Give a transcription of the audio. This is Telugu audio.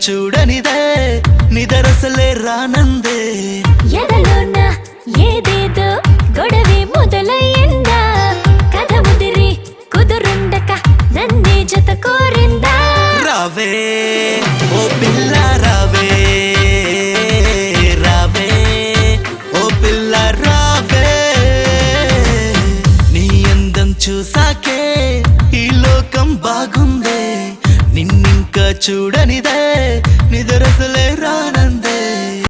చూడనిదే నిదరసలే రానందే ఎదలోన ఏదేదో గొడవే మొదలయ్యిందా కథ ముదిరి కుదురుండక నన్నే జత కోరిందా రావే ఓ పిల్ల రావే రావే ఓ పిల్ల రావే నీ అందం చూసాకే ఈ లోకం బాగుందే నిన్నింకా చూడనిదే నిదరస